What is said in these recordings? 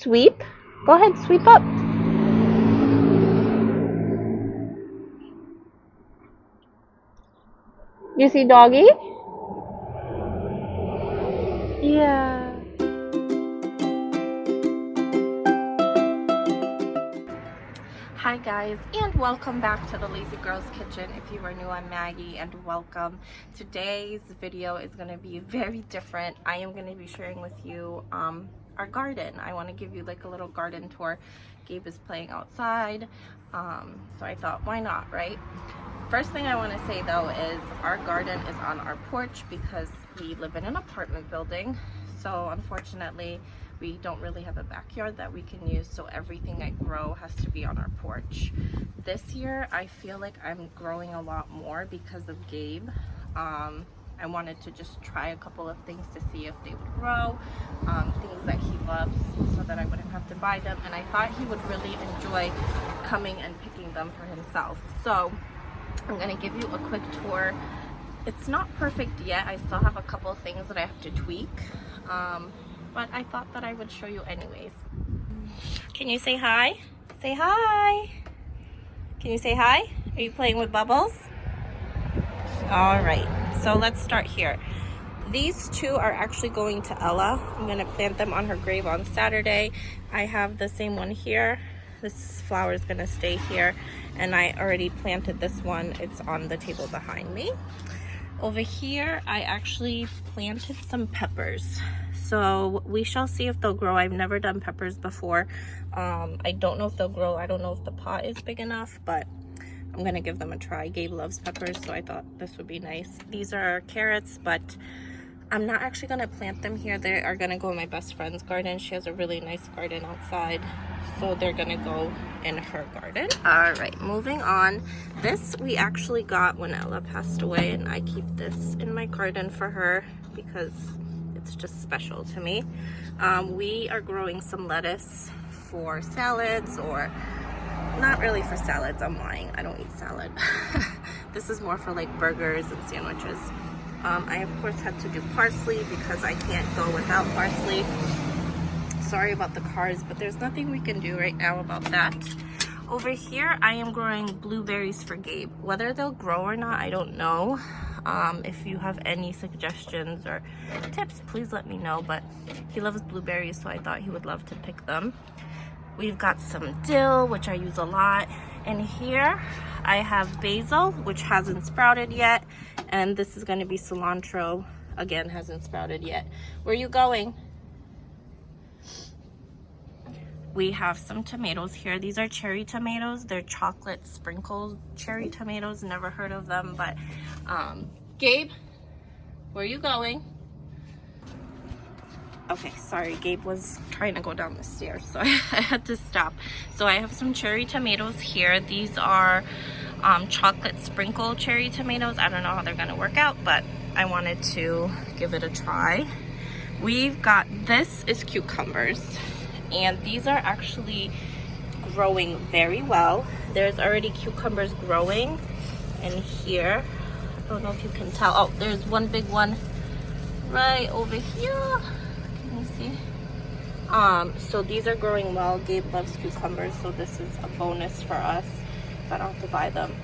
Sweep. Go ahead, sweep up. You see doggy? Yeah. Hi guys, and welcome back to the Lazy Girls Kitchen. If you are new, I'm Maggie and welcome. Today's video is going to be very different. I am going to be sharing with you our garden. I want to give you like a little garden tour. Gabe is playing outside, so I thought why not, right? First thing I want to say though is our garden is on our porch because we live in an apartment building. So unfortunately, we don't really have a backyard that we can use, so everything I grow has to be on our porch. This year, I feel like I'm growing a lot more because of Gabe. I wanted to just try a couple of things to see if they would grow, things that he loves so that I wouldn't have to buy them, and I thought he would really enjoy coming and picking them for himself. So I'm gonna give you a quick tour. It's not perfect yet. I still have a couple of things that I have to tweak. But I thought that I would show you anyways. Can you say hi? Say hi. Can you say hi? Are you playing with bubbles? All right, so let's start here. These two are actually going to Ella. I'm gonna plant them on her grave on Saturday. I have the same one here. This flower is gonna stay here, and I already planted this one. It's on the table behind me. Over here, I actually planted some peppers. So we shall see if they'll grow. I've never done peppers before. I don't know if they'll grow. I don't know if the pot is big enough, but I'm gonna give them a try. Gabe loves peppers, so I thought this would be nice. These are carrots, but I'm not actually gonna plant them here. They are gonna go in my best friend's garden. She has a really nice garden outside, so they're gonna go in her garden. All right, moving on. This we actually got when Ella passed away, and I keep this in my garden for her because it's just special to me. We are growing some lettuce for salads, or not really for salads. I'm lying, I don't eat salad. This is more for like burgers and sandwiches. I of course had to do parsley because I can't go without parsley. Sorry about the cars, but there's nothing we can do right now about that. Over here, I am growing blueberries for Gabe. Whether they'll grow or not, I don't know. If you have any suggestions or tips, please let me know, but he loves blueberries, so I thought he would love to pick them. We've got some dill, which I use a lot. And here I have basil, which hasn't sprouted yet. And this is gonna be cilantro. Again, hasn't sprouted yet. Where are you going? We have some tomatoes here. These are cherry tomatoes. They're chocolate sprinkled cherry tomatoes. Never heard of them, but Gabe, where are you going? Okay, sorry, Gabe was trying to go down the stairs, so I had to stop. So I have some cherry tomatoes here. These are chocolate sprinkle cherry tomatoes. I don't know how they're gonna work out, but I wanted to give it a try. We've got, this is cucumbers, and these are actually growing very well. There's already cucumbers growing in here. I don't know if you can tell. Oh, there's one big one right over here. Can you see? So these are growing well. Gabe loves cucumbers, so this is a bonus for us, so I don't have to buy them.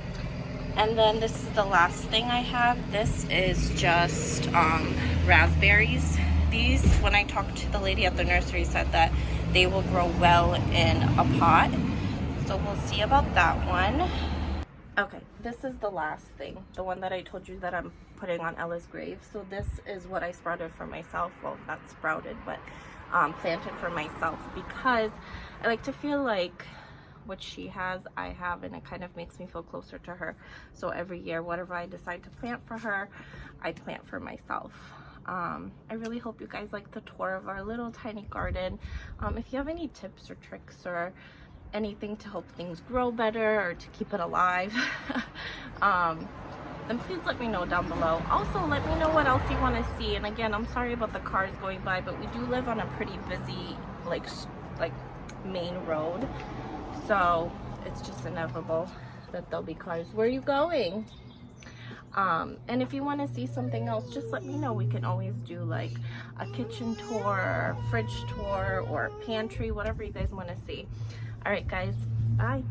And then this is the last thing I have. This is just raspberries. These, when I talked to the lady at the nursery, said that they will grow well in a pot. So we'll see about that one. Okay, this is the last thing, the one that I told you that I'm putting on Ella's grave. So this is what I sprouted for myself. Well, not sprouted, but planted for myself, because I like to feel like what she has, I have, and it kind of makes me feel closer to her. So every year, whatever I decide to plant for her, I plant for myself. I really hope you guys like the tour of our little tiny garden. If you have any tips or tricks or anything to help things grow better or to keep it alive, then please let me know down below. Also, let me know what else you want to see. And again, I'm sorry about the cars going by, but we do live on a pretty busy like main road, so it's just inevitable that there'll be cars. Where are you going? And if you want to see something else, just let me know. We can always do like a kitchen tour, fridge tour, or pantry, whatever you guys want to see. All right, guys, bye.